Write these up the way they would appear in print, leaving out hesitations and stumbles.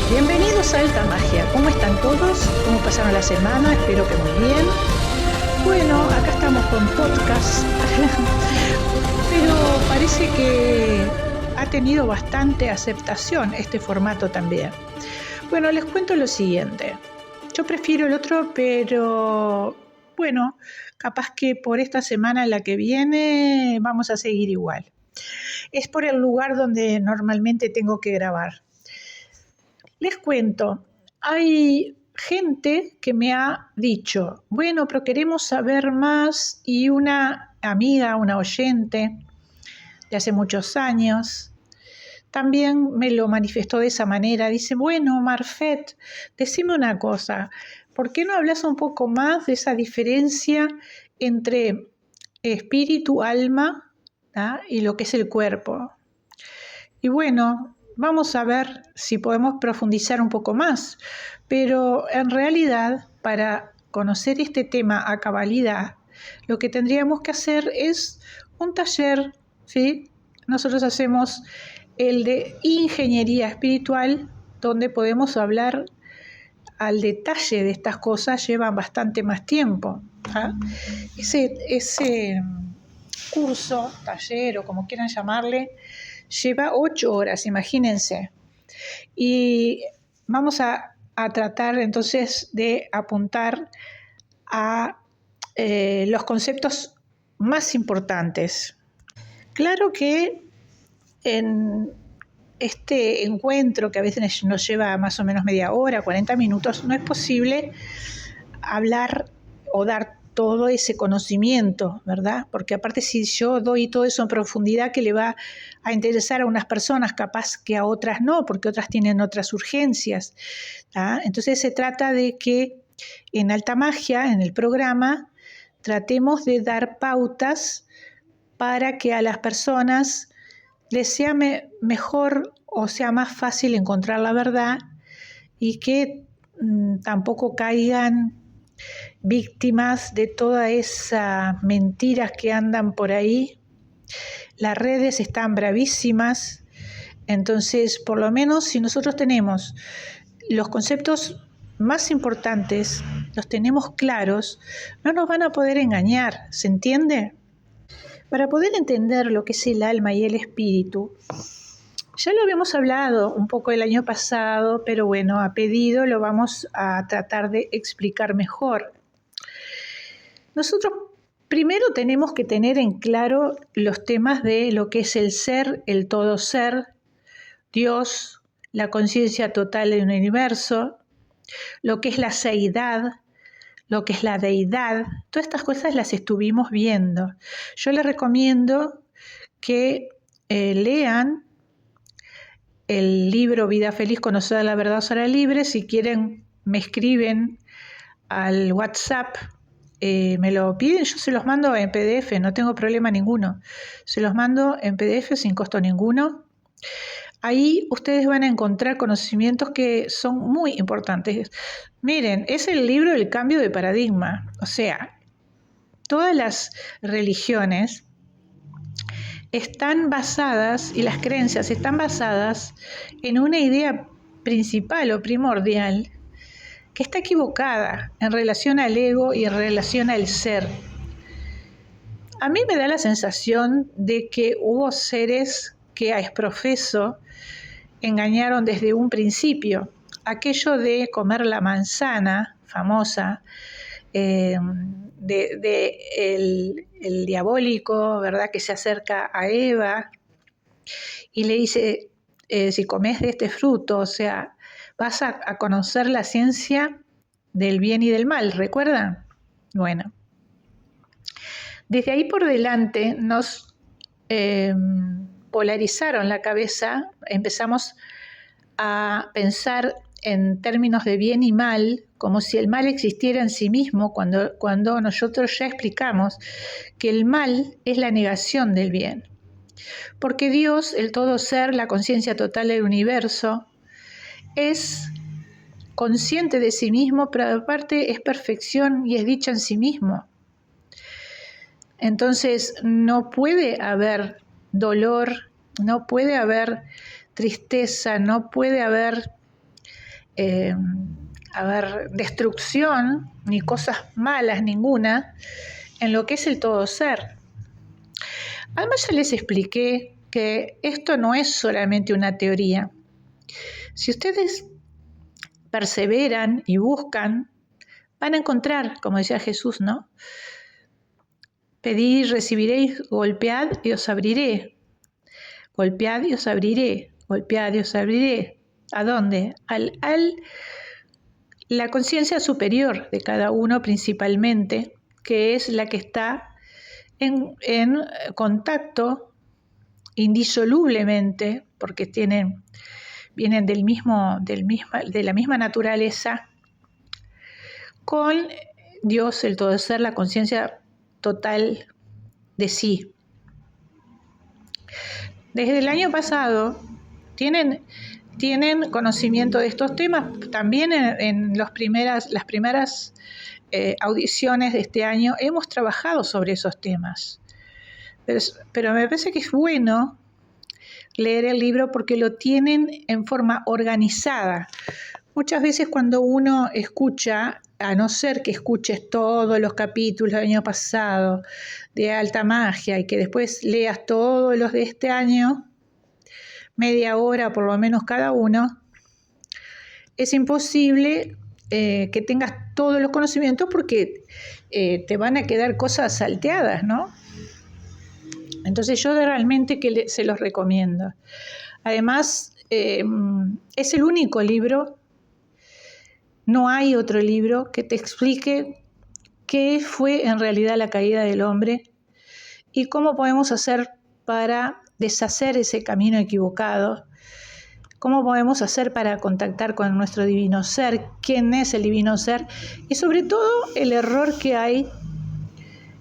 Bienvenidos a Alta Magia. ¿Cómo están todos? ¿Cómo pasaron la semana? Espero que muy bien. Bueno, acá estamos con podcast, pero parece que ha tenido bastante aceptación este formato también. Bueno, les cuento lo siguiente. Yo prefiero el otro, pero bueno, capaz que por esta semana en la que viene vamos a seguir igual. Es por el lugar donde normalmente tengo que grabar. Les cuento, hay gente que me ha dicho, bueno, pero queremos saber más, y una amiga, una oyente de hace muchos años, también me lo manifestó de esa manera. Dice, bueno, Marfet, decime una cosa, ¿por qué no hablas un poco más de esa diferencia entre espíritu, alma, ¿tá? Y lo que es el cuerpo? Y bueno, vamos a ver si podemos profundizar un poco más, pero en realidad para conocer este tema a cabalidad, lo que tendríamos que hacer es un taller, ¿sí? Nosotros hacemos el de ingeniería espiritual, donde podemos hablar al detalle de estas cosas, llevan bastante más tiempo. ¿Ah? Ese curso, taller o como quieran llamarle, lleva 8 horas, imagínense. Y vamos a tratar entonces de apuntar a los conceptos más importantes. Claro que en este encuentro, que a veces nos lleva más o menos media hora, 40 minutos, no es posible hablar o dar todo ese conocimiento, ¿verdad? Porque aparte si yo doy todo eso en profundidad que le va a interesar a unas personas, capaz que a otras no, porque otras tienen otras urgencias, ¿tá? Entonces se trata de que en Alta Magia, en el programa, tratemos de dar pautas para que a las personas les sea mejor o sea más fácil encontrar la verdad y que tampoco caigan víctimas de todas esas mentiras que andan por ahí. Las redes están bravísimas, entonces por lo menos si nosotros tenemos los conceptos más importantes, los tenemos claros, no nos van a poder engañar, ¿se entiende? Para poder entender lo que es el alma y el espíritu, ya lo habíamos hablado un poco el año pasado, pero bueno, a pedido lo vamos a tratar de explicar mejor. Nosotros primero tenemos que tener en claro los temas de lo que es el ser, el todo ser, Dios, la conciencia total del universo, lo que es la seidad, lo que es la deidad. Todas estas cosas las estuvimos viendo. Yo les recomiendo que lean el libro Vida Feliz, Conocer la Verdad, Será Libre. Si quieren, me escriben al WhatsApp, me lo piden, yo se los mando en PDF, no tengo problema ninguno. Se los mando en PDF sin costo ninguno. Ahí ustedes van a encontrar conocimientos que son muy importantes. Miren, es el libro del cambio de paradigma. O sea, todas las religiones están basadas, y las creencias están basadas en una idea principal o primordial que está equivocada en relación al ego y en relación al ser. A mí me da la sensación de que hubo seres que a exprofeso engañaron desde un principio. Aquello de comer la manzana famosa, el diabólico, ¿verdad?, que se acerca a Eva y le dice, si comes de este fruto, o sea, vas a conocer la ciencia del bien y del mal, ¿recuerdan? Bueno, desde ahí por delante nos polarizaron la cabeza, empezamos a pensar en términos de bien y mal, como si el mal existiera en sí mismo, cuando nosotros ya explicamos que el mal es la negación del bien. Porque Dios, el todo ser, la conciencia total del universo, es consciente de sí mismo, pero aparte es perfección y es dicha en sí mismo. Entonces no puede haber dolor, no puede haber tristeza, no puede haber destrucción ni cosas malas ninguna en lo que es el todo ser. Además ya les expliqué que esto no es solamente una teoría. Si ustedes perseveran y buscan, van a encontrar, como decía Jesús, ¿no? Pedid, recibiréis, golpead y os abriré. Golpead y os abriré. Golpead y os abriré. ¿A dónde? La conciencia superior de cada uno principalmente, que es la que está en contacto indisolublemente, porque vienen de la misma naturaleza, con Dios, el todo ser, la conciencia total de sí. Desde el año pasado tienen conocimiento de estos temas. También en las primeras audiciones de este año hemos trabajado sobre esos temas. Pero me parece que es bueno leer el libro porque lo tienen en forma organizada. Muchas veces cuando uno escucha, a no ser que escuches todos los capítulos del año pasado de Alta Magia y que después leas todos los de este año, media hora por lo menos cada uno, es imposible que tengas todos los conocimientos porque te van a quedar cosas salteadas, ¿no? Entonces yo realmente que se los recomiendo. Además, es el único libro, no hay otro libro que te explique qué fue en realidad la caída del hombre y cómo podemos hacer para deshacer ese camino equivocado, cómo podemos hacer para contactar con nuestro divino ser, quién es el divino ser y sobre todo el error que hay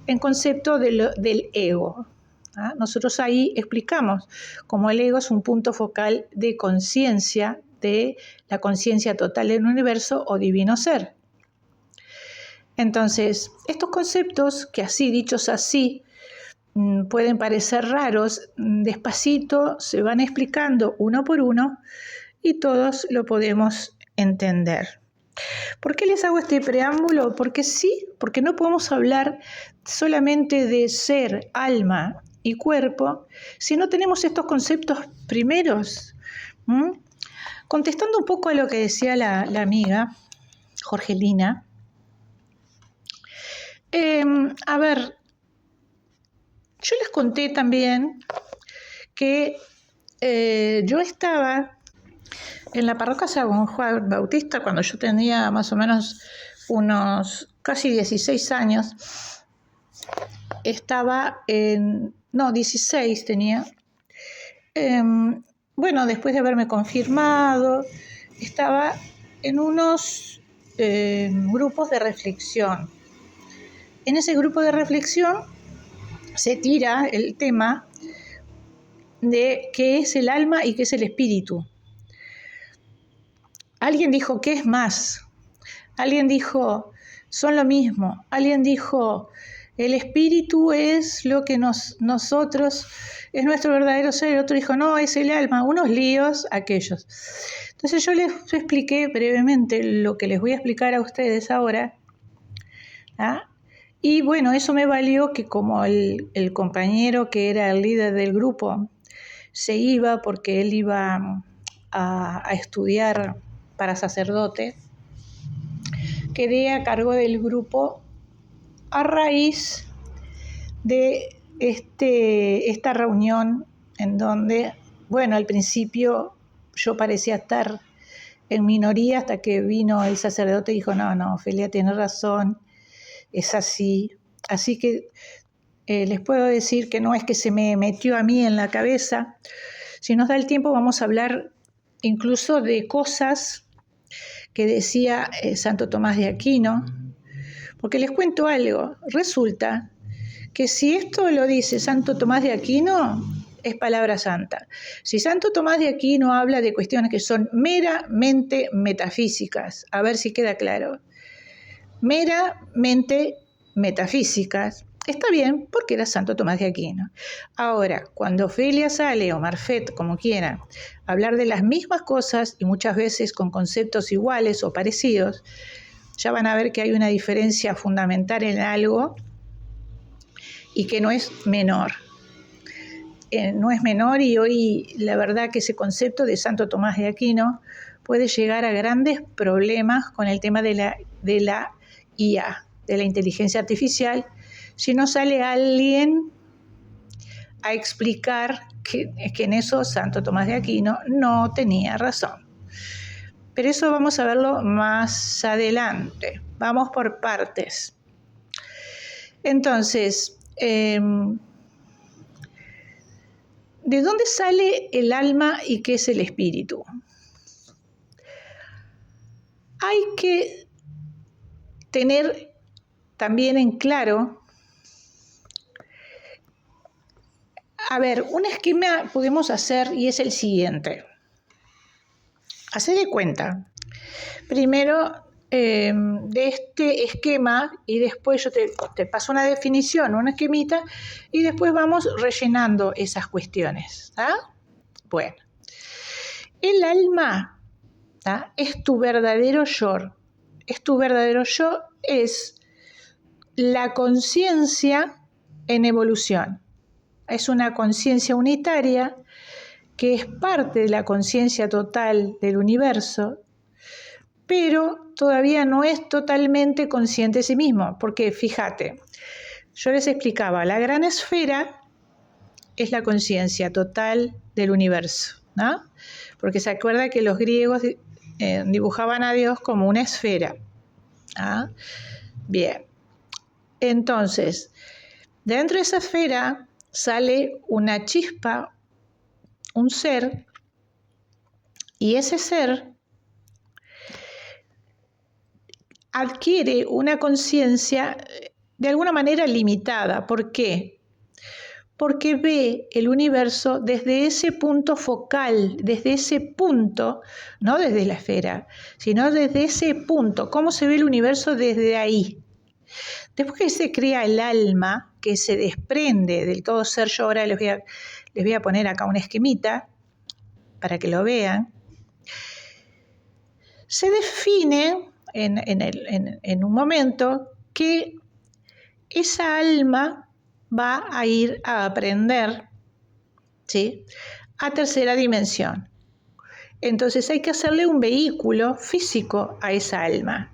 en concepto del ego. Nosotros ahí explicamos cómo el ego es un punto focal de conciencia, de la conciencia total del universo o divino ser. Entonces, estos conceptos que así, dichos así, pueden parecer raros, despacito se van explicando uno por uno y todos lo podemos entender. ¿Por qué les hago este preámbulo? Porque no podemos hablar solamente de ser, alma y cuerpo si no tenemos estos conceptos primeros. Contestando un poco a lo que decía la amiga Jorgelina, yo les conté también que yo estaba en la parroquia San Juan Bautista cuando yo tenía más o menos unos casi 16 años. 16 tenía. Después de haberme confirmado, estaba en unos grupos de reflexión. En ese grupo de reflexión se tira el tema de qué es el alma y qué es el espíritu. Alguien dijo, ¿qué es más? Alguien dijo, son lo mismo. Alguien dijo, el espíritu es lo que nosotros, es nuestro verdadero ser. El otro dijo, no, es el alma. Unos líos aquellos. Entonces yo les expliqué brevemente lo que les voy a explicar a ustedes ahora. Y bueno, eso me valió que como el compañero que era el líder del grupo se iba porque él iba a estudiar para sacerdote, quedé a cargo del grupo a raíz de esta reunión en donde, al principio yo parecía estar en minoría hasta que vino el sacerdote y dijo, no, Ofelia tiene razón, es así. Así que les puedo decir que no es que se me metió a mí en la cabeza. Si nos da el tiempo vamos a hablar incluso de cosas que decía Santo Tomás de Aquino, porque les cuento algo. Resulta que si esto lo dice Santo Tomás de Aquino, es palabra santa. Si Santo Tomás de Aquino habla de cuestiones que son meramente metafísicas, a ver si queda claro, meramente metafísicas, Está bien, porque era Santo Tomás de Aquino. Ahora, cuando Ofelia sale, o Marfet, como quieran, a hablar de las mismas cosas y muchas veces con conceptos iguales o parecidos, ya van a ver que hay una diferencia fundamental en algo y que no es menor. No es menor, y hoy la verdad que ese concepto de Santo Tomás de Aquino puede llegar a grandes problemas con el tema de la IA, de la inteligencia artificial, si no sale alguien a explicar que en eso Santo Tomás de Aquino no tenía razón. Pero eso vamos a verlo más adelante. Vamos por partes. Entonces, ¿de dónde sale el alma y qué es el espíritu? Hay que tener también en claro, a ver, un esquema podemos hacer y es el siguiente. Haced de cuenta, primero de este esquema, y después yo te paso una definición, una esquemita, y después vamos rellenando esas cuestiones. Bueno, el alma es tu verdadero yo. Tu verdadero yo es la conciencia en evolución. Es una conciencia unitaria que es parte de la conciencia total del universo, pero todavía no es totalmente consciente de sí mismo, porque fíjate, yo les explicaba, la gran esfera es la conciencia total del universo, ¿no? Porque se acuerda que los griegos dibujaban a Dios como una esfera. Bien, entonces, dentro de esa esfera sale una chispa, un ser, y ese ser adquiere una conciencia de alguna manera limitada. ¿Por qué? Porque ve el universo desde ese punto focal, desde ese punto, no desde la esfera, sino desde ese punto, cómo se ve el universo desde ahí. Después que se crea el alma, que se desprende del todo ser, yo ahora les voy a poner acá una esquemita para que lo vean, se define en un momento que esa alma va a ir a aprender, ¿sí?, a tercera dimensión. Entonces hay que hacerle un vehículo físico a esa alma.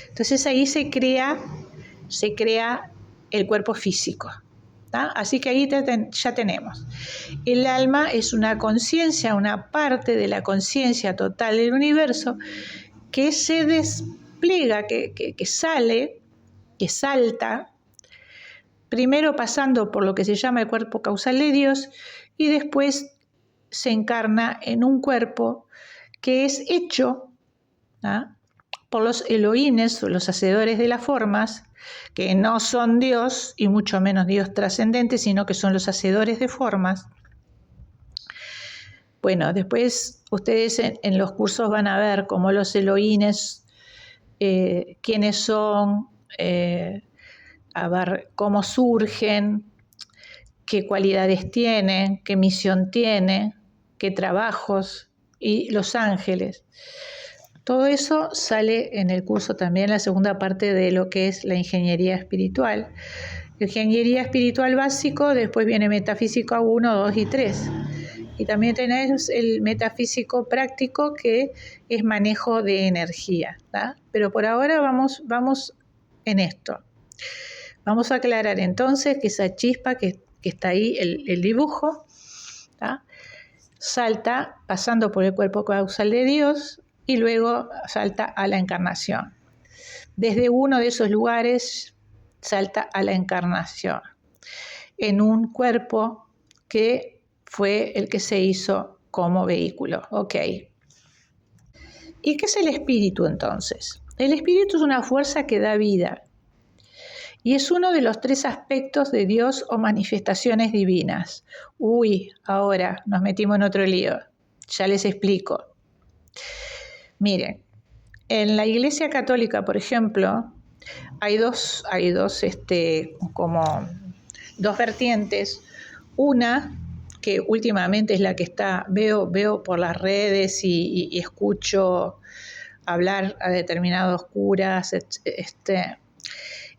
Entonces ahí se crea el cuerpo físico. Así que ahí ya tenemos. El alma es una conciencia, una parte de la conciencia total del universo que se despliega, que sale, que salta, primero pasando por lo que se llama el cuerpo causal de Dios y después se encarna en un cuerpo que es hecho por los Elohines, los hacedores de las formas, que no son Dios y mucho menos Dios trascendente, sino que son los hacedores de formas. Bueno, después ustedes en los cursos van a ver cómo los Elohines, quiénes son, a ver cómo surgen, qué cualidades tienen, qué misión tiene, qué trabajos, y los ángeles. Todo eso sale en el curso también, la segunda parte de lo que es la ingeniería espiritual. Ingeniería espiritual básico, después viene metafísico 1, 2 y 3. Y también tenés el metafísico práctico, que es manejo de energía. Pero por ahora vamos en esto. Vamos a aclarar entonces que esa chispa que está ahí, el dibujo, salta pasando por el cuerpo causal de Dios y luego salta a la encarnación. Desde uno de esos lugares salta a la encarnación en un cuerpo que fue el que se hizo como vehículo. Ok. ¿Y qué es el espíritu entonces? El espíritu es una fuerza que da vida y es uno de los 3 aspectos de Dios o manifestaciones divinas. Ahora nos metimos en otro lío. Ya les explico. Miren, en la Iglesia Católica, por ejemplo, hay dos como dos vertientes. Una que últimamente es la que veo por las redes y escucho hablar a determinados curas,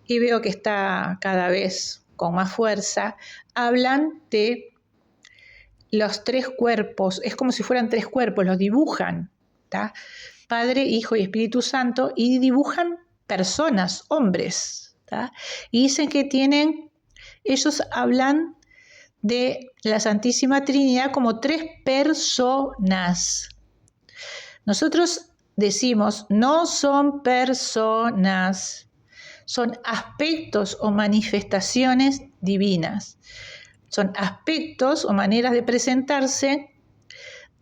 y veo que está cada vez con más fuerza. Hablan de los tres cuerpos, es como si fueran tres cuerpos, los dibujan, ¿tá? Padre, Hijo y Espíritu Santo, y dibujan personas, hombres, ¿tá? Y dicen que ellos hablan de la Santísima Trinidad como tres personas. Nosotros decimos, no son personas, son aspectos o manifestaciones divinas. Son aspectos o maneras de presentarse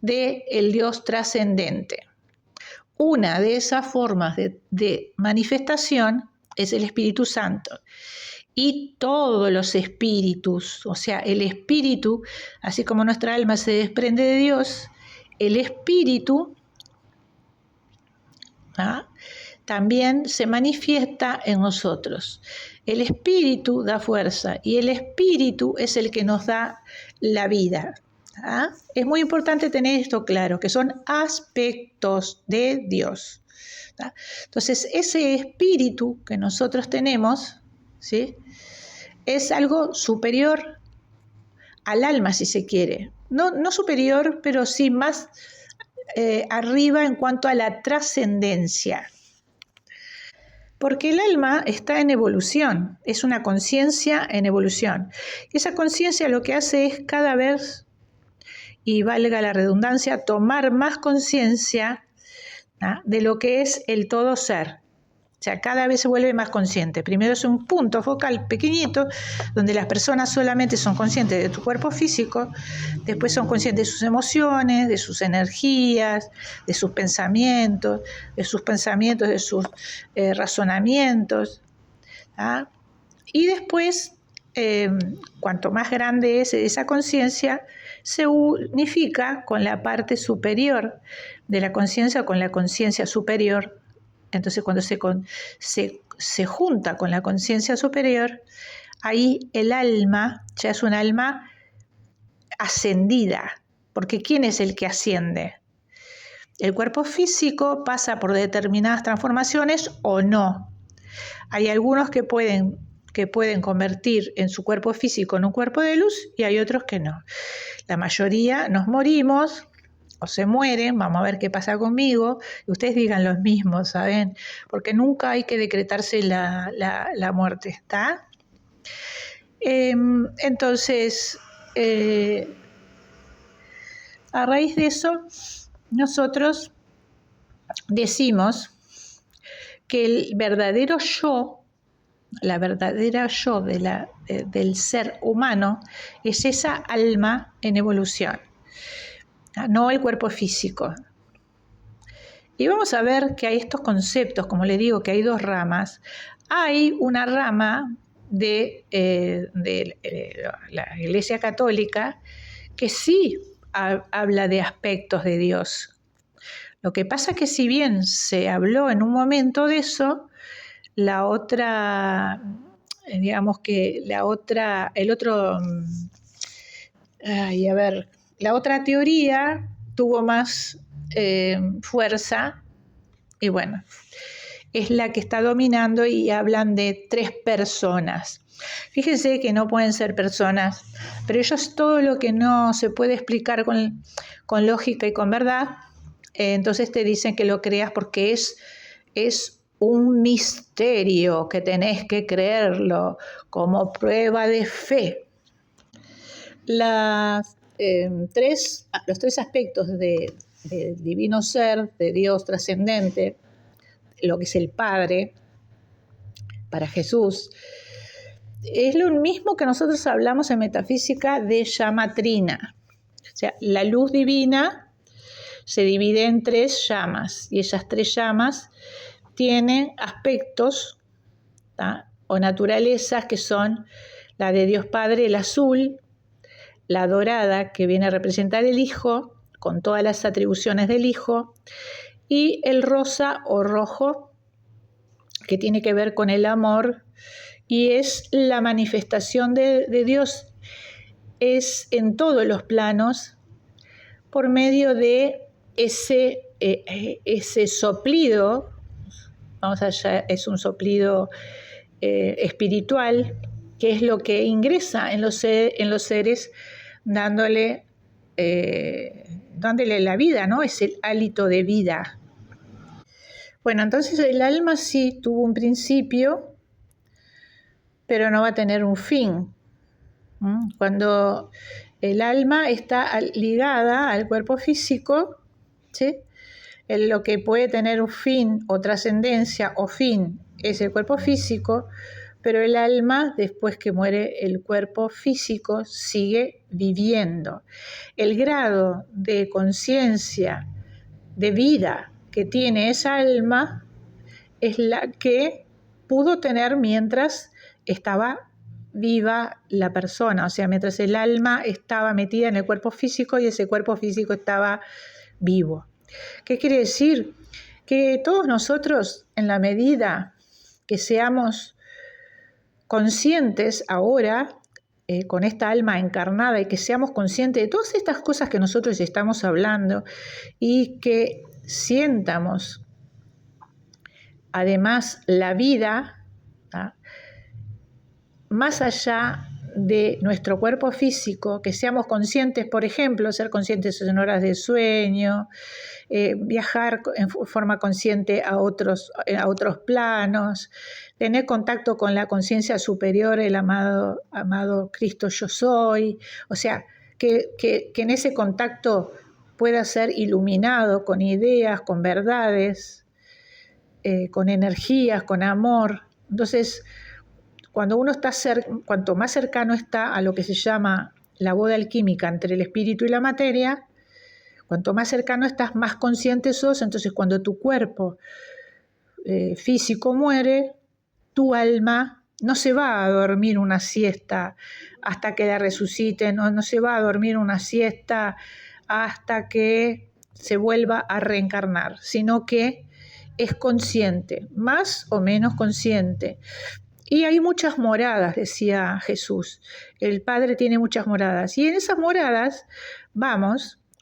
del Dios trascendente. Una de esas formas de manifestación es el Espíritu Santo. Y todos los espíritus, o sea, el espíritu, así como nuestra alma se desprende de Dios, el espíritu también se manifiesta en nosotros. El espíritu da fuerza y el espíritu es el que nos da la vida. Es muy importante tener esto claro, que son aspectos de Dios. Entonces, ese espíritu que nosotros tenemos, ¿sí?, es algo superior al alma, si se quiere. No superior, pero sí más arriba en cuanto a la trascendencia. Porque el alma está en evolución, es una conciencia en evolución. Esa conciencia lo que hace es cada vez, y valga la redundancia, tomar más conciencia de lo que es el todo ser. O sea, cada vez se vuelve más consciente. Primero es un punto focal pequeñito, donde las personas solamente son conscientes de tu cuerpo físico, después son conscientes de sus emociones, de sus energías, de sus pensamientos, de sus razonamientos. Y después, cuanto más grande es esa conciencia, se unifica con la parte superior de la conciencia, con la conciencia superior. Entonces, cuando se junta con la conciencia superior, ahí el alma ya es un alma ascendida. Porque ¿quién es el que asciende? El cuerpo físico pasa por determinadas transformaciones o no. Hay algunos que pueden convertir en su cuerpo físico en un cuerpo de luz y hay otros que no. La mayoría nos morimos o se mueren, vamos a ver qué pasa conmigo, y ustedes digan lo mismo, ¿saben? Porque nunca hay que decretarse la muerte, ¿está? Entonces, a raíz de eso, nosotros decimos que el verdadero yo, la verdadera yo del ser humano, es esa alma en evolución, no el cuerpo físico. Y vamos a ver que hay estos conceptos, como les digo, que hay dos ramas. Hay una rama de la Iglesia Católica que sí habla de aspectos de Dios. Lo que pasa es que si bien se habló en un momento de eso, la otra teoría tuvo más fuerza y bueno, es la que está dominando y hablan de tres personas. Fíjense que no pueden ser personas, pero ellos todo lo que no se puede explicar con lógica y con verdad, entonces te dicen que lo creas porque es un misterio que tenés que creerlo como prueba de fe. Los tres aspectos del divino ser, de Dios trascendente, lo que es el Padre, para Jesús, es lo mismo que nosotros hablamos en metafísica de llama trina. O sea, la luz divina se divide en tres llamas y esas tres llamas tienen aspectos o naturalezas que son la de Dios Padre, el azul, la dorada, que viene a representar el Hijo, con todas las atribuciones del Hijo, y el rosa o rojo, que tiene que ver con el amor, y es la manifestación de Dios, es en todos los planos, por medio de ese soplido, vamos allá, es un soplido espiritual, que es lo que ingresa en los seres, dándole la vida, ¿no? Es el hálito de vida. Bueno, entonces el alma sí tuvo un principio, pero no va a tener un fin. Cuando el alma está ligada al cuerpo físico, ¿sí? Lo que puede tener un fin o trascendencia o fin es el cuerpo físico, pero el alma, después que muere el cuerpo físico, sigue viviendo. El grado de conciencia, de vida que tiene esa alma es la que pudo tener mientras estaba viva la persona, o sea, mientras el alma estaba metida en el cuerpo físico y ese cuerpo físico estaba vivo. ¿Qué quiere decir? Que todos nosotros, en la medida que seamos conscientes ahora, con esta alma encarnada, y que seamos conscientes de todas estas cosas que nosotros estamos hablando, y que sientamos además la vida, ¿tá?, más allá de nuestro cuerpo físico, que seamos conscientes, por ejemplo, ser conscientes en horas de sueño, viajar en forma consciente a otros planos, tener contacto con la conciencia superior, el amado Cristo yo soy, o sea, que en ese contacto pueda ser iluminado con ideas, con verdades, con energías, con amor. Entonces, cuando uno está cuanto más cercano está a lo que se llama la boda alquímica entre el espíritu y la materia, cuanto más cercano estás, más consciente sos. Entonces, cuando tu cuerpo físico muere, tu alma no se va a dormir una siesta hasta que la resuciten, no se va a dormir una siesta hasta que se vuelva a reencarnar, sino que es consciente, más o menos consciente. Y hay muchas moradas, decía Jesús. El Padre tiene muchas moradas. Y en esas moradas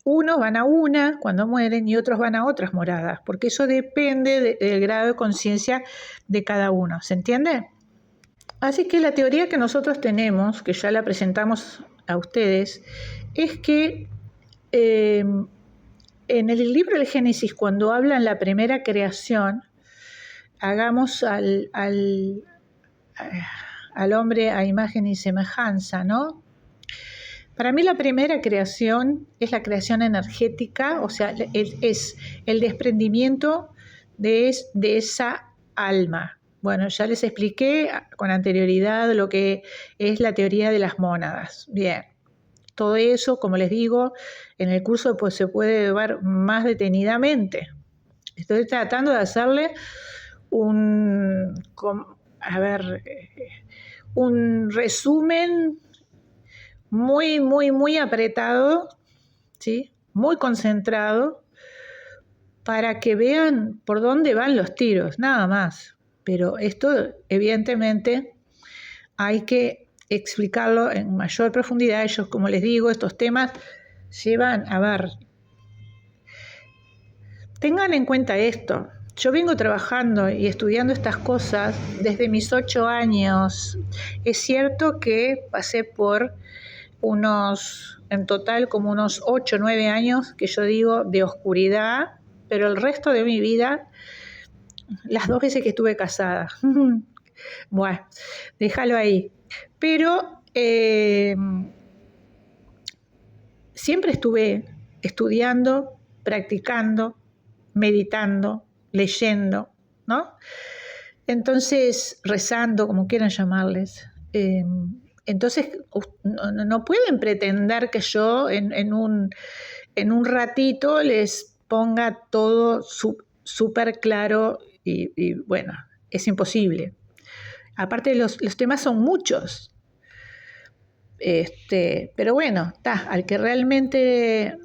unos van a una cuando mueren y otros van a otras moradas, porque eso depende del grado de conciencia de cada uno. ¿Se entiende? Así que la teoría que nosotros tenemos, que ya la presentamos a ustedes, es que en el libro del Génesis, cuando hablan la primera creación, hagamos al hombre a imagen y semejanza, ¿no? Para mí la primera creación es la creación energética, o sea, es el desprendimiento de esa alma. Bueno, ya les expliqué con anterioridad lo que es la teoría de las mónadas. Bien, todo eso, como les digo, en el curso pues se puede ver más detenidamente. Estoy tratando de hacerle un resumen muy, muy, muy apretado, ¿sí?, muy concentrado, para que vean por dónde van los tiros, nada más. Pero esto, evidentemente, hay que explicarlo en mayor profundidad. Ellos, como les digo, estos temas llevan tengan en cuenta esto. Yo vengo trabajando y estudiando estas cosas desde mis 8 años. Es cierto que pasé por en total como unos 8 o 9 años, que yo digo, de oscuridad, pero el resto de mi vida, las 2 veces que estuve casada. Bueno, déjalo ahí. Pero siempre estuve estudiando, practicando, meditando, leyendo, ¿no? Entonces, rezando, como quieran llamarles. Entonces, no pueden pretender que yo en un ratito les ponga todo súper claro y bueno, es imposible. Aparte, los temas son muchos. Pero bueno, al que realmente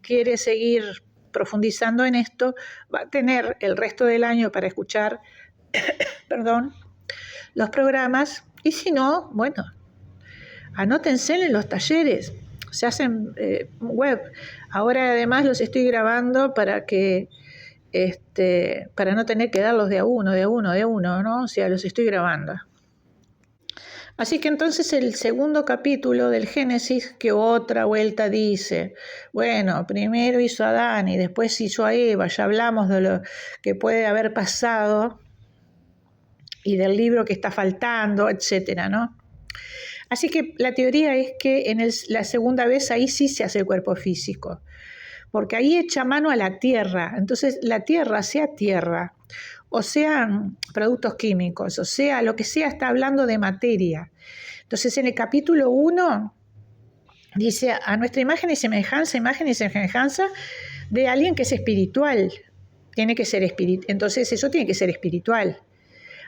quiere seguir profundizando en esto, va a tener el resto del año para escuchar perdón, los programas, y si no, bueno, anótense en los talleres, se hacen web. Ahora además los estoy grabando para que para no tener que darlos de a uno, ¿no? O sea, los estoy grabando. Así que entonces el segundo capítulo del Génesis, que otra vuelta dice, bueno, primero hizo a Adán y después hizo a Eva, ya hablamos de lo que puede haber pasado y del libro que está faltando, etcétera, ¿no? Así que la teoría es que la segunda vez ahí sí se hace el cuerpo físico, porque ahí echa mano a la tierra. Entonces la tierra, o sean productos químicos, o sea, lo que sea, está hablando de materia. Entonces en el capítulo 1 dice, a nuestra imagen y semejanza de alguien que es espiritual. Tiene que ser entonces eso tiene que ser espiritual.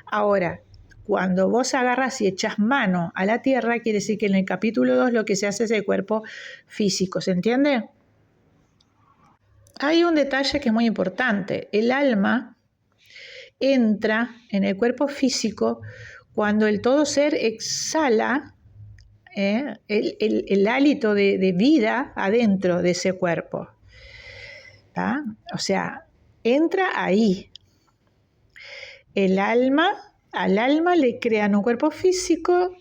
Ahora, cuando vos agarras y echas mano a la tierra, quiere decir que en el capítulo 2 lo que se hace es el cuerpo físico, ¿se entiende? Hay un detalle que es muy importante. El alma entra en el cuerpo físico cuando el todo ser exhala el hálito de vida adentro de ese cuerpo. ¿Tá? O sea, entra ahí. Al alma le crean un cuerpo físico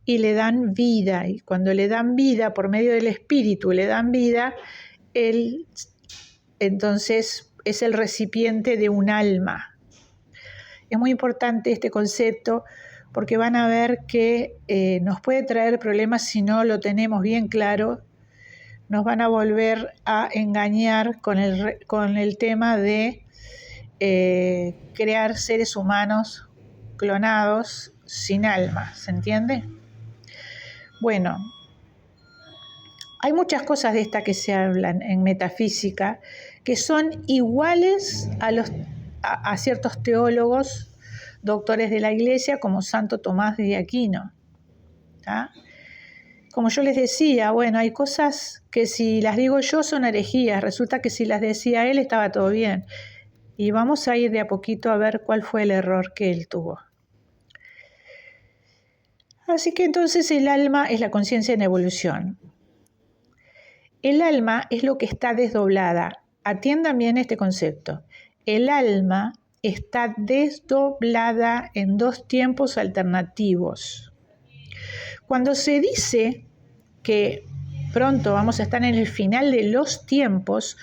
y le dan vida. Y cuando le dan vida, por medio del espíritu le dan vida, entonces es el recipiente de un alma. Es muy importante este concepto porque van a ver que nos puede traer problemas si no lo tenemos bien claro. Nos van a volver a engañar con el tema de crear seres humanos clonados sin alma, ¿se entiende? Bueno, hay muchas cosas de estas que se hablan en metafísica que son iguales a ciertos teólogos, doctores de la Iglesia, como Santo Tomás de Aquino. ¿Tá? Como yo les decía, bueno, hay cosas que si las digo yo son herejías, resulta que si las decía él estaba todo bien. Y vamos a ir de a poquito a ver cuál fue el error que él tuvo. Así que entonces el alma es la conciencia en evolución. El alma es lo que está desdoblada. Atiendan bien este concepto. El alma está desdoblada en dos tiempos alternativos. Cuando se dice que pronto vamos a estar en el final de los tiempos,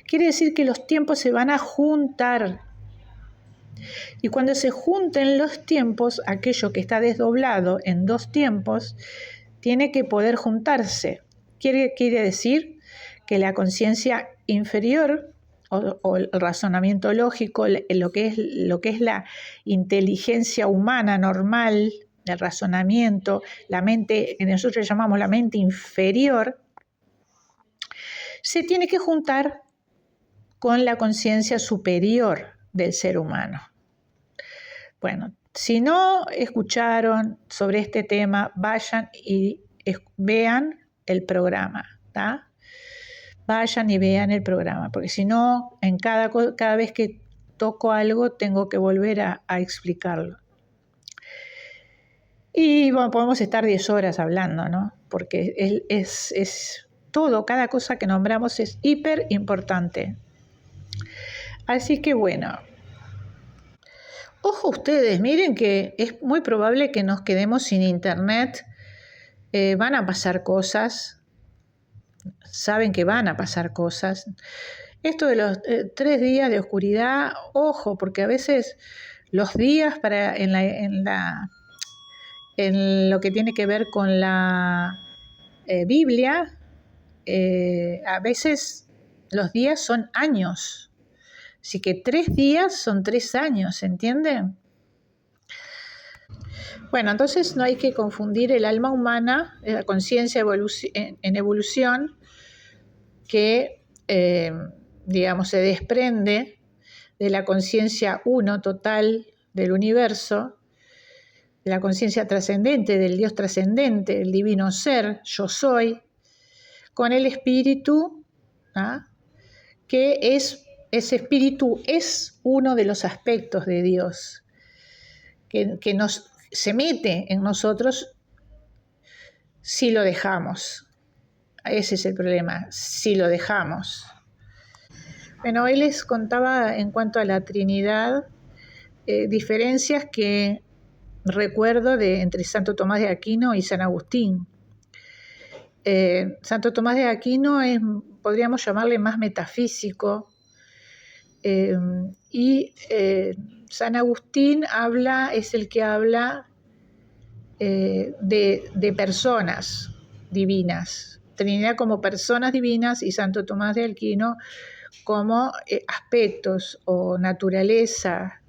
quiere decir que los tiempos se van a juntar. Y cuando se junten los tiempos, aquello que está desdoblado en dos tiempos, tiene que poder juntarse. Quiere decir que la conciencia inferior o el razonamiento lógico, lo que es la inteligencia humana normal, el razonamiento, la mente, que nosotros llamamos la mente inferior, se tiene que juntar con la conciencia superior del ser humano. Bueno, si no escucharon sobre este tema, vayan y vean el programa, ¿tá? Vayan y vean el programa, porque si no, en cada vez que toco algo, tengo que volver a explicarlo. Y bueno, podemos estar 10 horas hablando, ¿no? Porque es todo, cada cosa que nombramos es hiper importante. Así que bueno, ojo ustedes, miren que es muy probable que nos quedemos sin internet, van a pasar cosas, saben que van a pasar cosas. Esto de los 3 días de oscuridad, ojo, porque a veces los días en lo que tiene que ver con la Biblia, a veces los días son años. Así que 3 días son 3 años, ¿se entiende? Bueno, entonces no hay que confundir el alma humana, la conciencia en evolución, que, se desprende de la conciencia uno total del universo, de la conciencia trascendente, del Dios trascendente, el divino ser, yo soy, con el espíritu, ¿ah? Que es ese espíritu es uno de los aspectos de Dios que se mete en nosotros si lo dejamos. Ese es el problema, si lo dejamos. Bueno, hoy les contaba en cuanto a la Trinidad diferencias que recuerdo entre Santo Tomás de Aquino y San Agustín. Santo Tomás de Aquino podríamos llamarle más metafísico, y San Agustín es el que habla de personas divinas, Trinidad como personas divinas y Santo Tomás de Aquino como aspectos o naturaleza,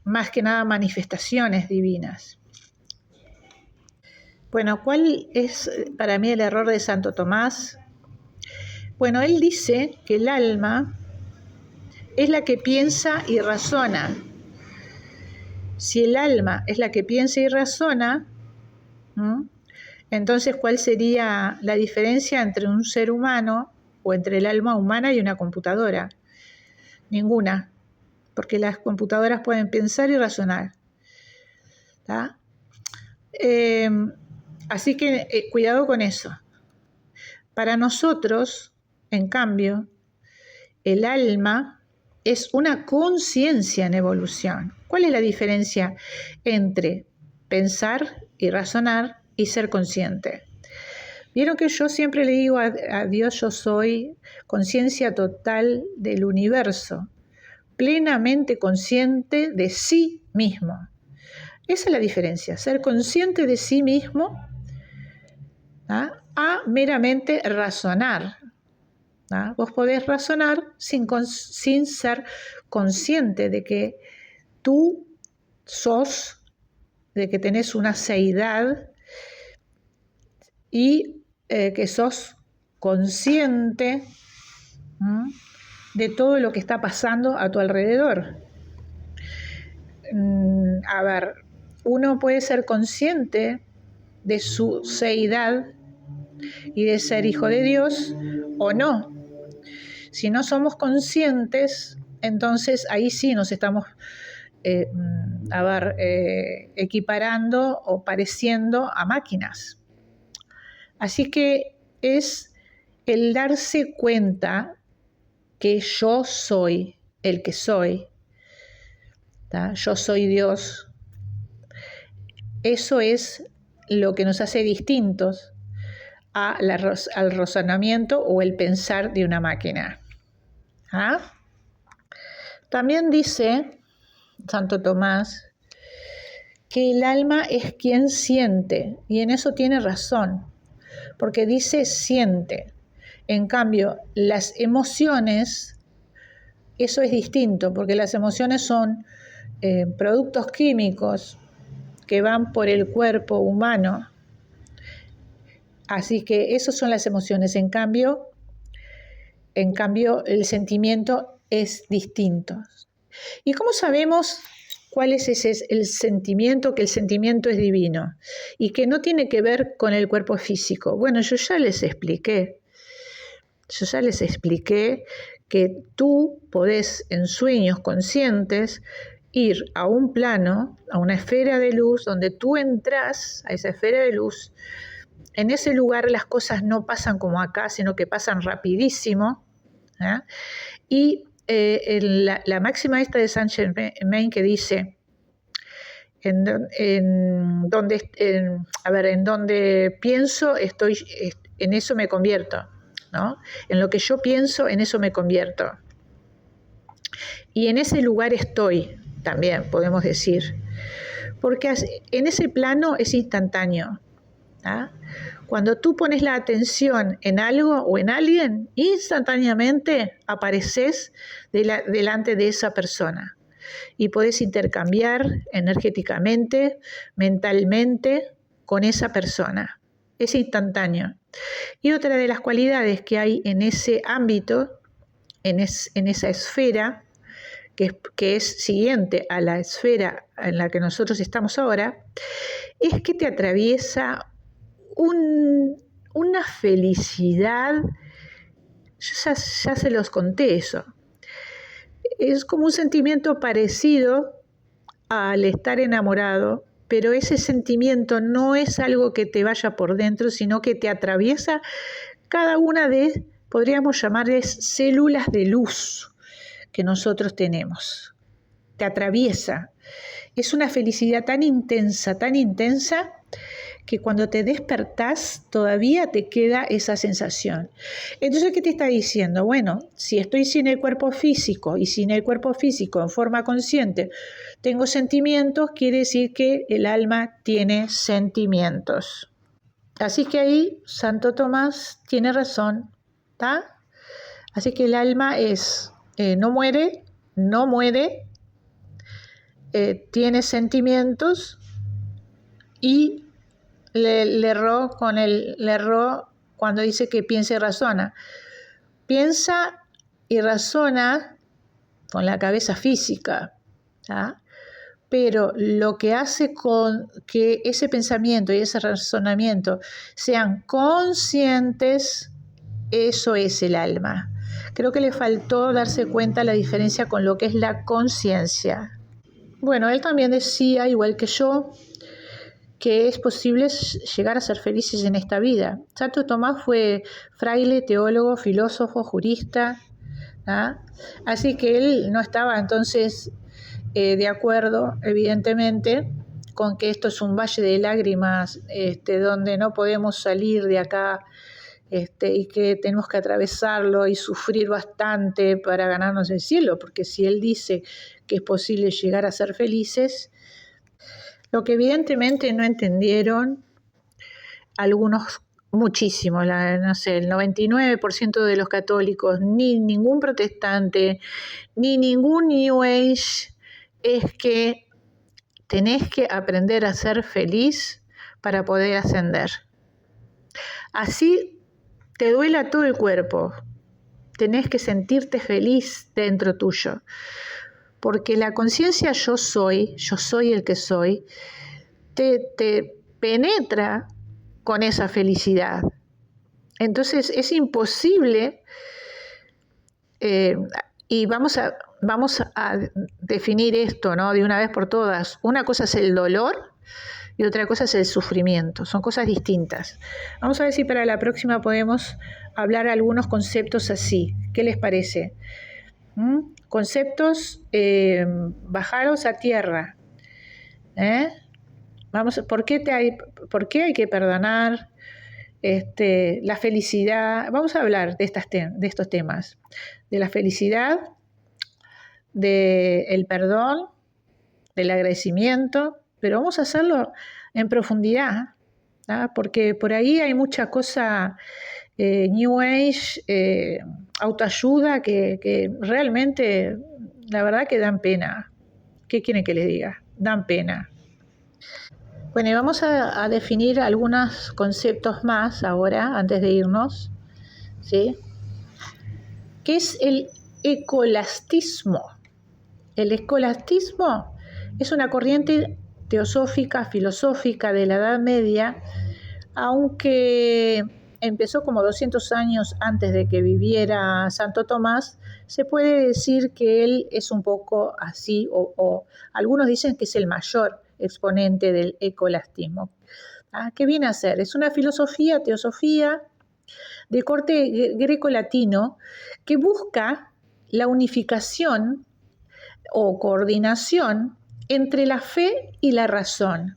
más que nada manifestaciones divinas. Bueno, ¿cuál es para mí el error de Santo Tomás? Bueno, él dice que el alma es la que piensa y razona. Si el alma es la que piensa y razona, entonces, ¿cuál sería la diferencia entre un ser humano o entre el alma humana y una computadora? Ninguna, porque las computadoras pueden pensar y razonar. ¿Tá? Así que cuidado con eso. Para nosotros, en cambio, el alma es una conciencia en evolución. ¿Cuál es la diferencia entre pensar y razonar y ser consciente? Vieron que yo siempre le digo a Dios, yo soy conciencia total del universo, plenamente consciente de sí mismo. Esa es la diferencia, ser consciente de sí mismo, ¿ah?, a meramente razonar. ¿Ah? Vos podés razonar sin ser consciente de que tú sos, de que tenés una seidad y que sos consciente de todo lo que está pasando a tu alrededor. A ver, uno puede ser consciente de su seidad y de ser hijo de Dios o no. Si no somos conscientes, entonces ahí sí nos estamos equiparando o pareciendo a máquinas. Así que es el darse cuenta que yo soy el que soy, ¿tá? Yo soy Dios. Eso es lo que nos hace distintos al razonamiento o el pensar de una máquina. ¿Ah? También dice Santo Tomás que el alma es quien siente, y en eso tiene razón, porque dice siente. En cambio, las emociones, eso es distinto, porque las emociones son productos químicos que van por el cuerpo humano. Así que esas son las emociones. En cambio, el sentimiento es distinto. ¿Y cómo sabemos cuál es el sentimiento? Que el sentimiento es divino y que no tiene que ver con el cuerpo físico. Bueno, yo ya les expliqué que tú podés en sueños conscientes ir a un plano, a una esfera de luz, donde tú entras a esa esfera de luz. En ese lugar las cosas no pasan como acá, sino que pasan rapidísimo. ¿Eh? Y la máxima esta de Saint Germain que dice, en donde pienso, en eso me convierto, ¿no? En lo que yo pienso, en eso me convierto. Y en ese lugar estoy, también podemos decir, porque en ese plano es instantáneo. ¿Ah? Cuando tú pones la atención en algo o en alguien, instantáneamente apareces delante de esa persona y podés intercambiar energéticamente, mentalmente con esa persona. Es instantáneo. Y otra de las cualidades que hay en ese ámbito, en esa esfera, que es siguiente a la esfera en la que nosotros estamos ahora, es que te atraviesa una felicidad. Yo ya se los conté eso. Es como un sentimiento parecido al estar enamorado, pero ese sentimiento no es algo que te vaya por dentro, sino que te atraviesa cada una de, podríamos llamarles, células de luz que nosotros tenemos. Te atraviesa. Es una felicidad tan intensa, que cuando te despertás todavía te queda esa sensación. Entonces, ¿qué te está diciendo? Bueno, si estoy sin el cuerpo físico y sin el cuerpo físico en forma consciente, tengo sentimientos, quiere decir que el alma tiene sentimientos. Así que ahí Santo Tomás tiene razón, ¿está? Así que el alma no muere, tiene sentimientos y le erró cuando dice que piensa y razona. Piensa y razona con la cabeza física, ¿tá? Pero lo que hace con que ese pensamiento y ese razonamiento sean conscientes, eso es el alma. Creo que le faltó darse cuenta la diferencia con lo que es la conciencia. Bueno, él también decía, igual que yo, que es posible llegar a ser felices en esta vida. Santo Tomás fue fraile, teólogo, filósofo, jurista, ¿ah? Así que él no estaba entonces de acuerdo, evidentemente, con que esto es un valle de lágrimas, donde no podemos salir de acá, y que tenemos que atravesarlo y sufrir bastante para ganarnos el cielo, porque si él dice que es posible llegar a ser felices, lo que evidentemente no entendieron algunos, muchísimo, no sé, el 99% de los católicos, ni ningún protestante, ni ningún New Age, es que tenés que aprender a ser feliz para poder ascender. Así te duela todo el cuerpo, tenés que sentirte feliz dentro tuyo. Porque la conciencia yo soy el que soy, te penetra con esa felicidad. Entonces es imposible, y vamos a definir esto, ¿no? De una vez por todas. Una cosa es el dolor y otra cosa es el sufrimiento. Son cosas distintas. Vamos a ver si para la próxima podemos hablar algunos conceptos así. ¿Qué les parece? Conceptos bajaros a tierra. ¿Por qué hay que perdonar? La felicidad. Vamos a hablar de estos temas. De la felicidad, del perdón, del agradecimiento, pero vamos a hacerlo en profundidad, ¿tá? Porque por ahí hay mucha cosa New Age, autoayuda, que realmente, la verdad que dan pena. ¿Qué quieren que les diga? Dan pena. Bueno, y vamos a definir algunos conceptos más ahora, antes de irnos, ¿sí? ¿Qué es el escolastismo? El escolastismo es una corriente teosófica, filosófica de la Edad Media, aunque empezó como 200 años antes de que viviera Santo Tomás. Se puede decir que él es un poco así, o algunos dicen que es el mayor exponente del escolastismo. ¿Qué viene a ser? Es una filosofía, teosofía de corte greco-latino que busca la unificación o coordinación entre la fe y la razón.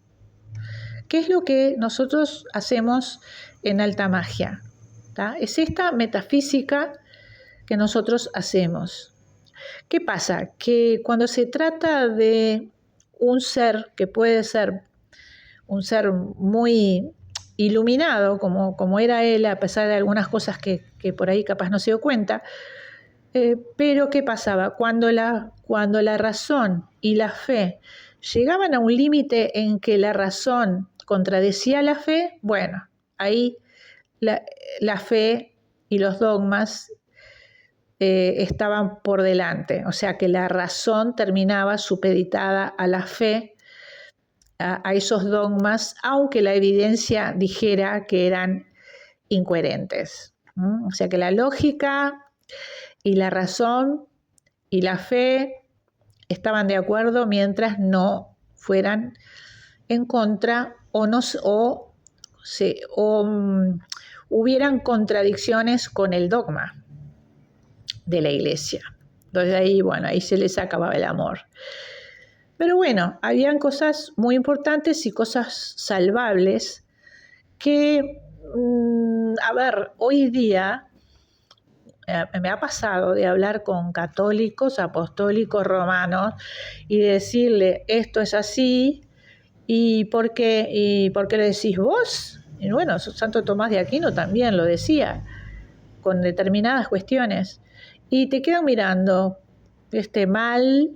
¿Qué es lo que nosotros hacemos en alta magia? ¿Tá? Es esta metafísica que nosotros hacemos. ¿Qué pasa? Que cuando se trata de un ser que puede ser un ser muy iluminado, como era él, a pesar de algunas cosas que por ahí capaz no se dio cuenta, pero ¿qué pasaba? Cuando la razón y la fe llegaban a un límite en que la razón contradecía la fe, bueno, ahí la fe y los dogmas estaban por delante, o sea que la razón terminaba supeditada a la fe, a esos dogmas, aunque la evidencia dijera que eran incoherentes. O sea que la lógica y la razón y la fe estaban de acuerdo mientras no fueran en contra o hubieran contradicciones con el dogma de la iglesia. Entonces ahí se les acababa el amor. Pero bueno, habían cosas muy importantes y cosas salvables que, hoy día me ha pasado de hablar con católicos, apostólicos, romanos y decirle esto es así y ¿por qué lo decís vos? Y bueno, Santo Tomás de Aquino también lo decía con determinadas cuestiones y te quedan mirando mal,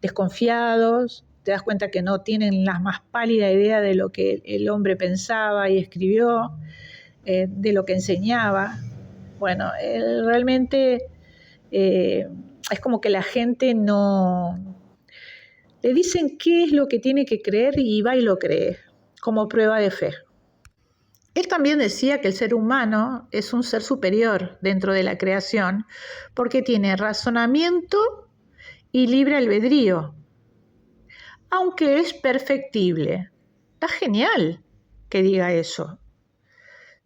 desconfiados, te das cuenta que no tienen la más pálida idea de lo que el hombre pensaba y escribió, de lo que enseñaba. Bueno, realmente es como que la gente no... Le dicen qué es lo que tiene que creer y va y lo cree, como prueba de fe. Él también decía que el ser humano es un ser superior dentro de la creación porque tiene razonamiento y libre albedrío, aunque es perfectible. Está genial que diga eso,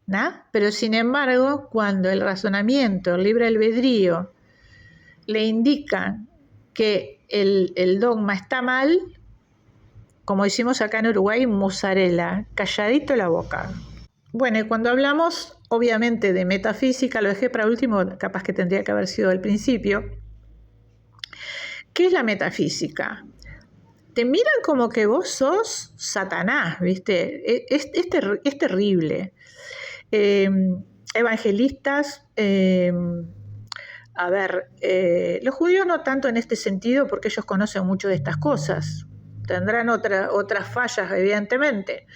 ¿no? Pero sin embargo, cuando el razonamiento, el libre albedrío, le indican que el dogma está mal, como decimos acá en Uruguay, mozzarella, calladito la boca. Bueno, y cuando hablamos, obviamente, de metafísica, lo dejé para último, capaz que tendría que haber sido al principio. ¿Qué es la metafísica? Te miran como que vos sos Satanás, ¿viste? Es terrible. Evangelistas, los judíos no tanto en este sentido porque ellos conocen mucho de estas cosas. Tendrán otras fallas, evidentemente,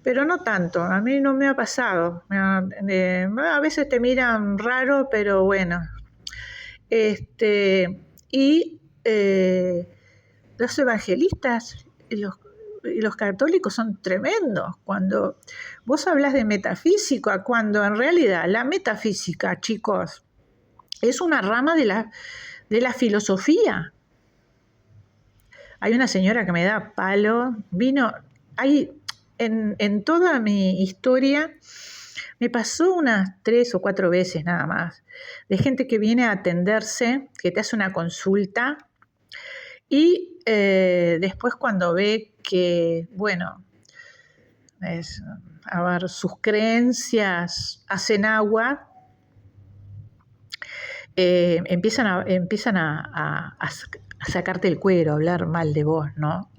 pero no tanto. A mí no me ha pasado. A veces te miran raro, pero bueno. Los evangelistas y los católicos son tremendos. Cuando vos hablas de metafísica, cuando en realidad la metafísica, chicos, es una rama de la filosofía. Hay una señora que me da palo, en toda mi historia, me pasó unas 3 o 4 veces nada más, de gente que viene a atenderse, que te hace una consulta, y después cuando ve que, sus creencias hacen agua, empiezan a sacarte el cuero, a hablar mal de vos, ¿no?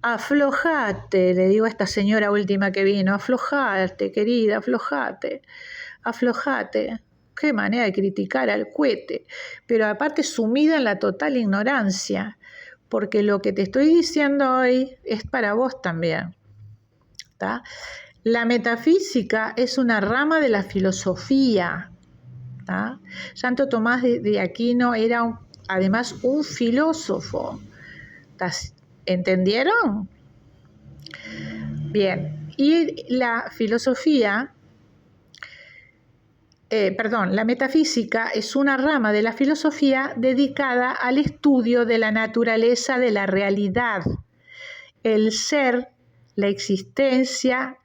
Aflojate, le digo a esta señora última que vino, aflojate, querida, aflojate. Qué manera de criticar al cohete, pero aparte sumida en la total ignorancia, porque lo que te estoy diciendo hoy es para vos también, ¿tá? La metafísica es una rama de la filosofía, ¿tá? Santo Tomás de Aquino era además un filósofo, ¿tá? ¿Entendieron? Bien, y la filosofía, la metafísica es una rama de la filosofía dedicada al estudio de la naturaleza de la realidad, el ser, la existencia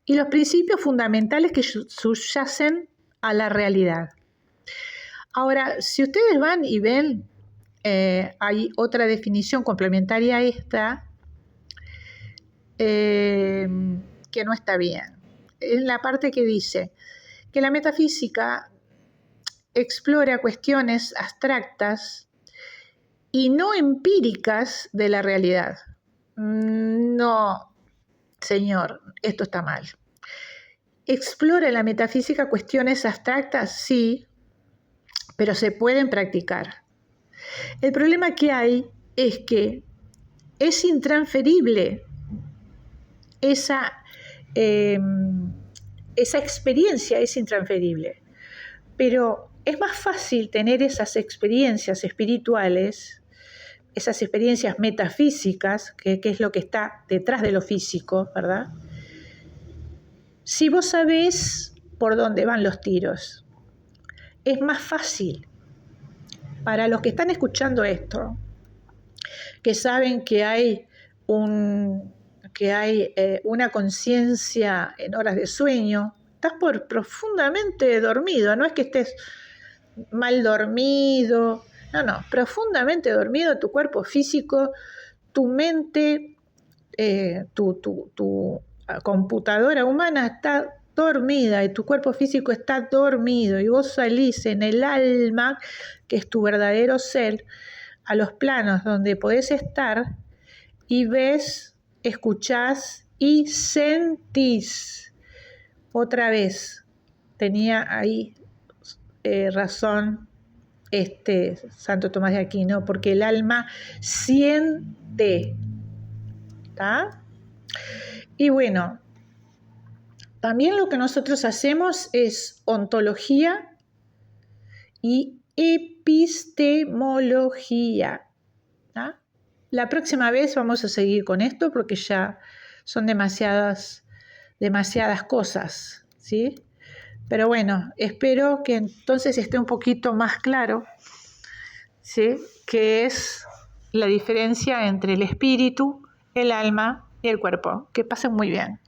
y los principios fundamentales que subyacen a la realidad. Ahora, si ustedes van y ven, hay otra definición complementaria a esta que no está bien. En la parte que dice que la metafísica explora cuestiones abstractas y no empíricas de la realidad. No, señor, esto está mal. ¿Explora la metafísica cuestiones abstractas? Sí, pero se pueden practicar. El problema que hay es que es intransferible esa experiencia es intransferible, pero es más fácil tener esas experiencias espirituales, esas experiencias metafísicas, que es lo que está detrás de lo físico, ¿verdad? Si vos sabés por dónde van los tiros, es más fácil. para los que están escuchando esto, que saben que hay una conciencia en horas de sueño, estás profundamente dormido, no es que estés mal dormido, no, profundamente dormido, tu cuerpo físico, tu mente, tu computadora humana está dormida y tu cuerpo físico está dormido y vos salís en el alma, que es tu verdadero ser, a los planos donde podés estar y ves, escuchás y sentís. Otra vez, tenía ahí razón Santo Tomás de Aquino, porque el alma siente, ¿está? Y bueno, también lo que nosotros hacemos es ontología y epistemología, ¿tá? La próxima vez vamos a seguir con esto porque ya son demasiadas cosas, ¿sí? Pero bueno, espero que entonces esté un poquito más claro, ¿sí?, qué es la diferencia entre el espíritu, el alma y el cuerpo. Que pasen muy bien.